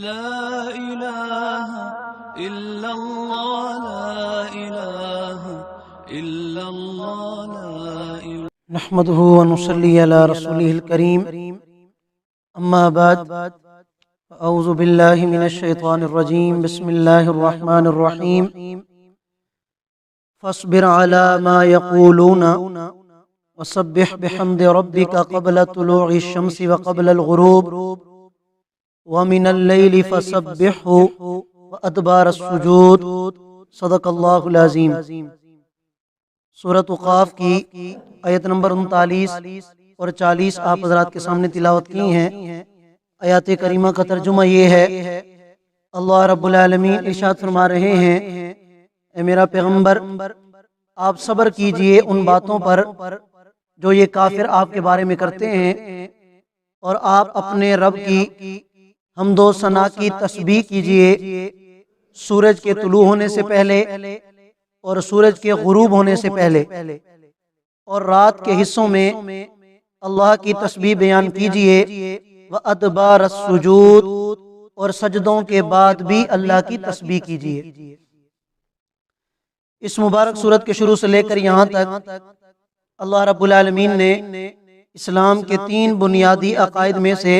لا إله إلا الله لا إله إلا الله لا إله نحمده ونصلي على رسوله الكريم أما بعد أعوذ بالله من الشيطان الرجيم بسم الله الرحمن الرحيم فاصبر على ما يقولون وسبح بحمد ربك قبل طلوع الشمس وقبل الغروب ومن الليل فسبحه وأدبار السجود صدق اللہ العظیم۔ سورۃ قاف کی آیت نمبر 39 اور 40 آپ حضرات کے سامنے تلاوت کی ہیں۔ آیات کریمہ کا ترجمہ یہ ہے، اللہ رب العالمین ارشاد فرما رہے ہیں، اے میرا پیغمبر آپ صبر کیجئے ان باتوں پر جو یہ کافر آپ کے بارے میں کرتے ہیں، اور آپ اپنے رب کی حمد و ثنا کی تسبیح کیجئے سورج کے طلوع ہونے سے پہلے اور سورج کے غروب ہونے سے پہلے، اور رات کے حصوں میں اللہ کی تسبیح بیان کیجئے وَأَدْبَارَ السُّجُودِ، اور سجدوں کے بعد بھی اللہ کی تسبیح کیجئے۔ اس مبارک سورت کے شروع سے لے کر یہاں تک اللہ رب العالمین نے اسلام کے 3 بنیادی عقائد میں سے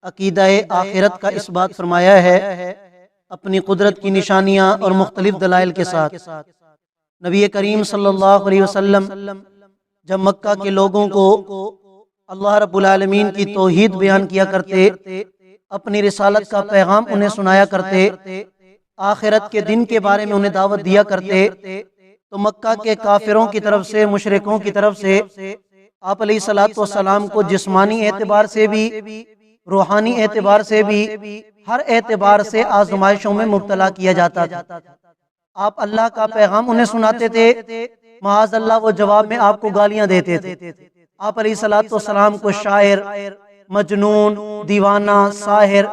عقیدہ آخرت کا اس بات فرمایا ہے، اپنی قدرت کی نشانیاں اور مختلف دلائل کے ساتھ۔ نبی کریم صلی اللہ علیہ وسلم جب مکہ کے لوگوں کو اللہ رب العالمین کی توحید بیان کیا کرتے، اپنی رسالت کا پیغام انہیں سنایا کرتے، آخرت کے دن کے بارے میں انہیں دعوت دیا کرتے، تو مکہ کے کافروں کی طرف سے، مشرکوں کی طرف سے آپ علیہ الصلوۃ والسلام کو جسمانی اعتبار سے بھی، روحانی اعتبار سے بھی، ہر اعتبار سے آزمائشوں میں مبتلا کیا جاتا تھا۔ آپ اللہ کا پیغام انہیں سناتے تھے، معاذ اللہ وہ جواب میں آپ کو گالیاں دیتے تھے۔ آپ علیہ الصلوۃ والسلام کو شاعر، مجنون، دیوانہ، ساحر،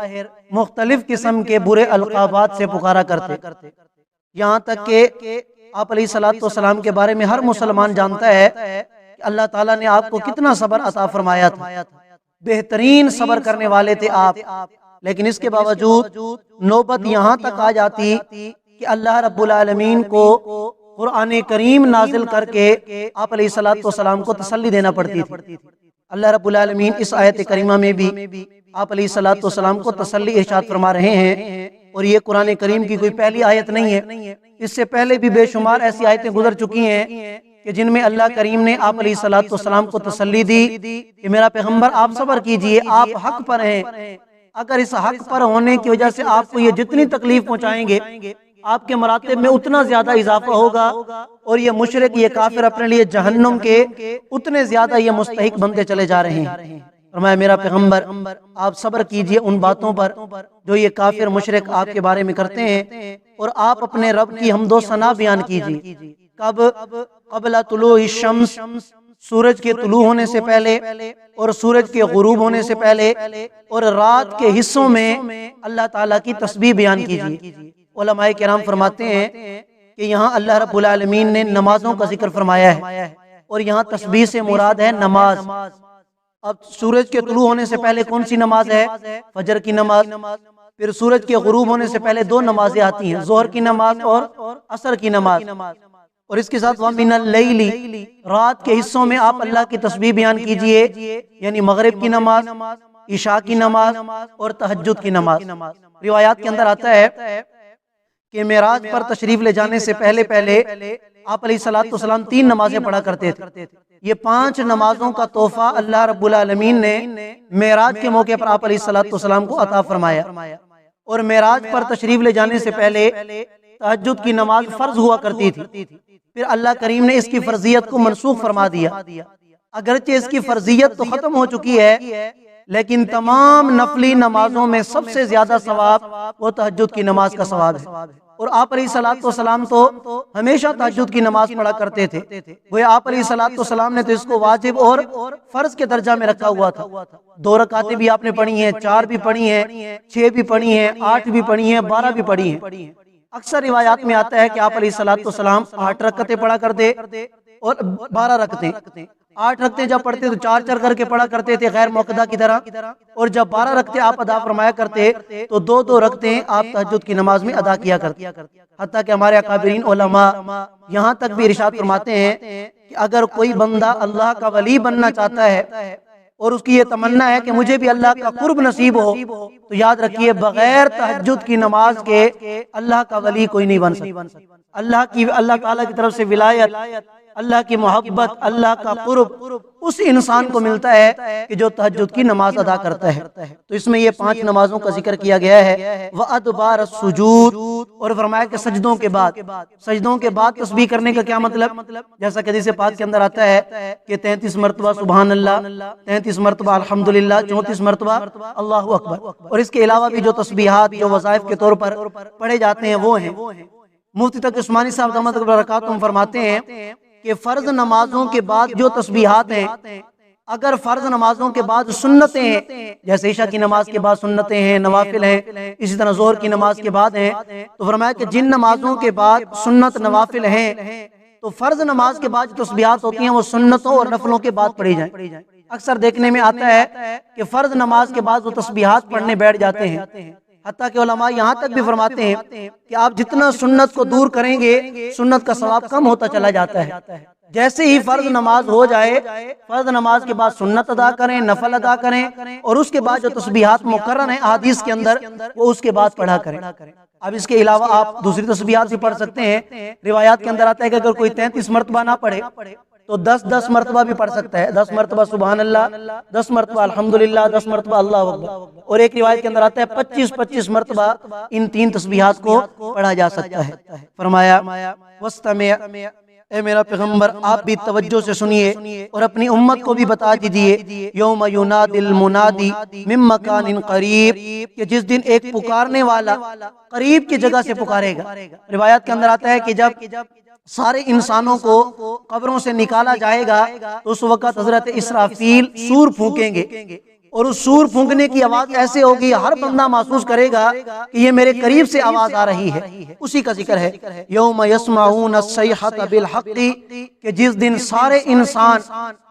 مختلف قسم کے برے القابات سے پکارا کرتے، یہاں تک کہ آپ علیہ الصلوۃ والسلام کے بارے میں ہر مسلمان جانتا ہے کہ اللہ تعالیٰ نے آپ کو کتنا صبر عطا فرمایا تھا، بہترین صبر کرنے والے تھے آپ، لیکن اس کے باوجود نوبت یہاں تک آ جاتی کہ اللہ رب العالمین کو قرآن کریم نازل کر کے آپ علیہ الصلوۃ والسلام کو تسلی دینا پڑتی تھی۔ اللہ رب العالمین اس آیت کریمہ میں بھی آپ علیہ الصلوۃ والسلام کو تسلی ارشاد فرما رہے ہیں، اور یہ قرآن کریم کی کوئی پہلی آیت نہیں ہے، اس سے پہلے بھی بے شمار ایسی آیتیں گزر چکی ہیں کہ جن میں اللہ کریم نے آپ علیہ الصلوۃ والسلام کو تسلی دی کہ میرا پیغمبر آپ صبر کیجئے، آپ حق پر ہیں، اگر اس حق پر ہونے کی وجہ سے آپ کو یہ جتنی تکلیف پہنچائیں گے، آپ کے مراتب میں اتنا زیادہ اضافہ ہوگا، اور یہ مشرک، یہ کافر اپنے لیے جہنم کے اتنے زیادہ یہ مستحق بنتے چلے جا رہے ہیں۔ فرمایا میرا پیغمبر آپ صبر کیجئے ان باتوں پر جو یہ کافر مشرک آپ کے بارے میں کرتے ہیں، اور آپ اپنے رب کی حمد و ثنا بیان کیجئے۔ کب؟ قبل طلوع الشمس، سورج کے طلوع ہونے سے پہلے اور سورج کے غروب ہونے سے پہلے، اور رات کے حصوں میں اللہ تعالیٰ کی تسبیح بیان کیجئے۔ علماء کرام فرماتے ہیں کہ یہاں اللہ رب العالمین نے نمازوں کا ذکر فرمایا ہے، اور یہاں تسبیح سے مراد ہے نماز۔ اب سورج کے طلوع ہونے سے پہلے کون سی نماز ہے؟ فجر کی نماز۔ پھر سورج کے غروب ہونے سے پہلے 2 نمازیں آتی ہیں، ظہر کی نماز اور عصر کی نماز، اور اس کے ساتھ وَمِنَ اللَّيْلِ، رات کے حصوں میں آپ اللہ کی تسبیح بیان کیجئے، یعنی مغرب کی نماز، عشاء کی نماز اور تہجد کی نماز۔ روایات کے اندر آتا ہے کہ معراج پر تشریف لے جانے سے پہلے آپ علیہ الصلوۃ والسلام 3 نمازیں پڑھا کرتے تھے۔ یہ 5 نمازوں کا تحفہ اللہ رب العالمین نے معراج کے موقع پر آپ علیہ الصلوۃ والسلام کو عطا فرمایا، اور معراج پر تشریف لے جانے سے پہلے تہجد کی نماز فرض ہوا کرتی تھی، پھر اللہ کریم نے اس کی فرضیت کو منسوخ فرما دیا۔ اگرچہ اس کی فرضیت تو ختم ہو چکی ہے، لیکن تمام نفلی نمازوں میں سب سے زیادہ ثواب وہ تہجد کی نماز کا ثواب ہے، اور آپ علیہ الصلوۃ والسلام تو ہمیشہ تہجد کی نماز پڑھا کرتے تھے، وہ آپ علیہ الصلوۃ والسلام نے تو اس کو واجب اور فرض کے درجہ میں رکھا ہوا تھا۔ 2 رکعتیں بھی آپ نے پڑھی ہیں، 4 بھی پڑھی ہیں، 6 بھی پڑھی ہیں، 8 بھی پڑھی ہیں، 12 بھی پڑھی ہیں۔ اکثر روایات میں آتا ہے کہ آپ علیہ الصلوۃ والسلام 8 رکعتیں پڑھا کرتے اور 12 رکعتیں، 8 رکعتیں جب پڑھتے تو 4 کر کے پڑھا کرتے تھے غیر موقدہ کی طرح، اور جب 12 رکعتیں آپ ادا فرمایا کرتے تو 2 رکعتیں آپ تہجد کی نماز میں ادا کیا کرتے۔ حتیٰ کہ ہمارے اکابرین علماء یہاں تک بھی ارشاد فرماتے ہیں کہ اگر کوئی بندہ اللہ کا ولی بننا چاہتا ہے اور اس کی یہ تمنا ہے کہ مجھے بھی اللہ کا قرب نصیب ہو، تو یاد رکھیے بغیر تہجد کی نماز کے اللہ کا ولی کوئی نہیں بن سکتا۔ اللہ تعالیٰ کی طرف سے ولایت، اللہ کی محبت، اللہ کا قرب اس انسان کو ملتا ہے کہ جو تہجد کی نماز ادا کرتا ہے۔ تو اس میں یہ 5 نمازوں کا ذکر کیا گیا ہے۔ وَأَدْبَارَ السُّجُودِ، اور فرمایا کہ سجدوں کے بعد تسبیح کرنے کا کیا مطلب؟ جیسا کہ حدیث پاک کے اندر آتا ہے کہ 33 مرتبہ سبحان اللہ، 33 مرتبہ الحمدللہ، 34 مرتبہ اللہ اکبر، اور اس کے علاوہ بھی جو تسبیحات جو وظائف کے طور پر پڑھے جاتے ہیں وہ ہیں۔ مفتی تقی عثمانی صاحب دامت برکاتہم فرماتے ہیں کہ فرض نمازوں کے بعد جو تسبیحات ہیں، اگر فرض نمازوں کے بعد سنتیں ہیں، جیسے عشاء کی نماز کے بعد سنتیں ہیں، نوافل ہیں، اسی طرح ظہر کی نماز کے بعد ہیں، تو فرمایا کہ جن نمازوں کے بعد سنت نوافل ہیں تو فرض نماز کے بعد جو تسبیحات ہوتی ہیں وہ سنتوں اور نفلوں کے بعد پڑھی جائیں۔ اکثر دیکھنے میں آتا ہے کہ فرض نماز کے بعد وہ تسبیحات پڑھنے بیٹھ جاتے ہیں، حتیٰ کہ علماء یہاں تک بھی فرماتے ہیں کہ آپ جتنا سنت کو دور کریں گے سنت کا ثواب کم ہوتا چلا جاتا ہے۔ جیسے ہی فرض نماز ہو جائے، فرض نماز کے بعد سنت ادا کریں، نفل ادا کریں، اور اس کے بعد جو تسبیحات مقرر ہیں احادیث کے اندر وہ اس کے بعد پڑھا کریں۔ اب اس کے علاوہ آپ دوسری تسبیحات بھی پڑھ سکتے ہیں۔ روایات کے اندر آتا ہے کہ اگر کوئی 33 مرتبہ نہ پڑھے تو 10 مرتبہ بھی پڑھ سکتا ہے، 10 مرتبہ سبحان اللہ، 10 مرتبہ الحمدللہ، 10 مرتبہ اللہ اکبر، اور ایک روایت کے اندر آتا ہے 25 مرتبہ ان 3 تسبیحات کو پڑھا جا سکتا ہے۔ فرمایا وَاسْتَمِعْ، اے میرا پیغمبر آپ بھی توجہ سے سنیے اور اپنی امت کو بھی بتا دیجئے، یوم ینادی المنادی من مکان قریب، کہ جس دن ایک پکارنے والا قریب کی جگہ سے پکارے گا۔ روایات کے اندر آتا ہے کہ جب سارے انسانوں کو قبروں سے نکالا جائے گا تو اس وقت حضرت اسرافیل سور پھونکیں گے، اور اس سور پھونکنے کی آواز ایسے ہوگی ہر بندہ محسوس کرے گا کہ یہ میرے قریب سے آواز آ رہی ہے۔ اسی کا ذکر ہے یوم یسمعون الصیحۃ بالحق، کہ جس دن سارے انسان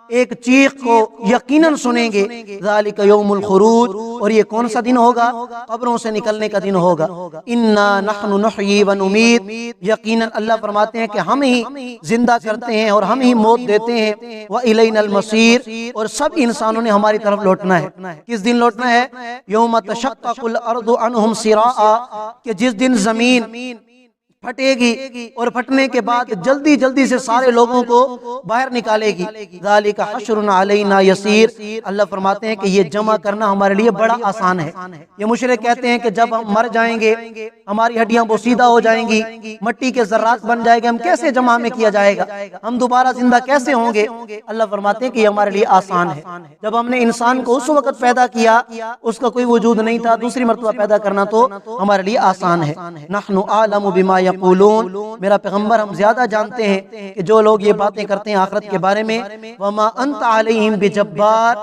ایک چیخ کو یقیناً سنیں گے، ذالک یوم الخروج، اور یہ کون سا دن ہوگا؟ قبروں سے نکلنے کا دن ہوگا۔ انا نحن نحیی و نمیت، یقیناً اللہ فرماتے ہیں کہ ہم ہی زندہ کرتے ہیں اور ہم ہی موت دیتے ہیں، وإلینا المصیر، اور سب انسانوں نے ہماری طرف لوٹنا ہے۔ کس دن لوٹنا ہے؟ یوم تشقق الارض عنہم سراعا، کہ جس دن زمین پھٹے گی اور پھٹنے کے بعد جلدی سے سارے لوگوں کو باہر نکالے گی۔ ذالک حشر علینا یسیر، اللہ فرماتے ہیں کہ یہ جمع کرنا ہمارے لیے بڑا آسان ہے۔ یہ مشرک کہتے ہیں کہ جب ہم مر جائیں گے ہماری ہڈیاں بوسیدہ ہو جائیں گی، مٹی کے ذرات بن جائیں گے، ہم کیسے جمع میں کیا جائے گا، ہم دوبارہ زندہ کیسے ہوں گے؟ اللہ فرماتے ہیں کہ یہ ہمارے لیے آسان ہے۔ جب ہم نے انسان کو اس وقت پیدا کیا اس کا کوئی وجود نہیں تھا، دوسری مرتبہ پیدا کرنا تو ہمارے لیے آسان ہے۔ نحن اعلم بما یقولون، میرا پیغمبر ہم زیادہ جانتے ہیں کہ جو لوگ یہ باتیں کرتے ہیں آخرت کے بارے میں۔ وما انت علیہم بجبار،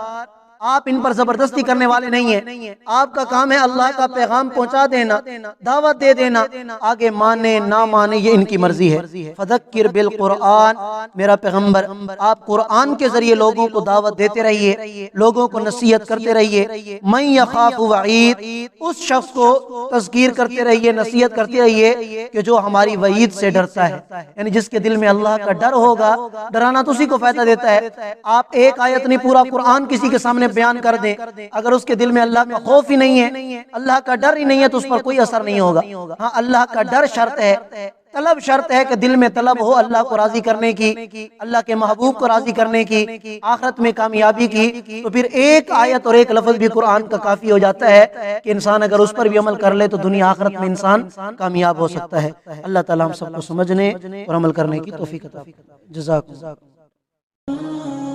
آپ ان پر زبردستی کرنے والے نہیں ہیں، آپ کا کام ہے اللہ کا پیغام پہنچا دینا، دعوت دے دینا، آگے مانے نہ مانے یہ ان کی مرضی ہے۔ فذکر بالقرآن، میرا پیغمبر آپ قرآن کے ذریعے لوگوں کو دعوت دیتے رہیے، لوگوں کو نصیحت کرتے رہیے۔ من یخاف وعید، اس شخص کو تذکیر کرتے رہیے، نصیحت کرتے رہیے کہ جو ہماری وعید سے ڈرتا ہے، یعنی جس کے دل میں اللہ کا ڈر ہوگا، ڈرانا تو اسی کو فائدہ دیتا ہے۔ آپ ایک آیت نہیں پورا قرآن کسی کے سامنے بیان کر دیں، اگر اس کے دل میں اللہ کا خوف ہی نہیں ہے، اللہ کا ڈر ہی نہیں ہے تو اس پر کوئی اثر نہیں ہوگا۔ ہاں اللہ کا ڈر شرط ہے، طلب شرط ہے کہ دل میں طلب ہو اللہ کو راضی کرنے کی، اللہ کے محبوب کو راضی کرنے کی، آخرت میں کامیابی کی، تو پھر ایک آیت اور ایک لفظ بھی قرآن کا کافی ہو جاتا ہے کہ انسان اگر اس پر بھی عمل کر لے تو دنیا آخرت میں انسان کامیاب ہو سکتا ہے۔ اللہ تعالیٰ ہم سب کو سمجھنے اور عمل کرنے کی توفیق عطا فرمائے۔ جزاک اللہ۔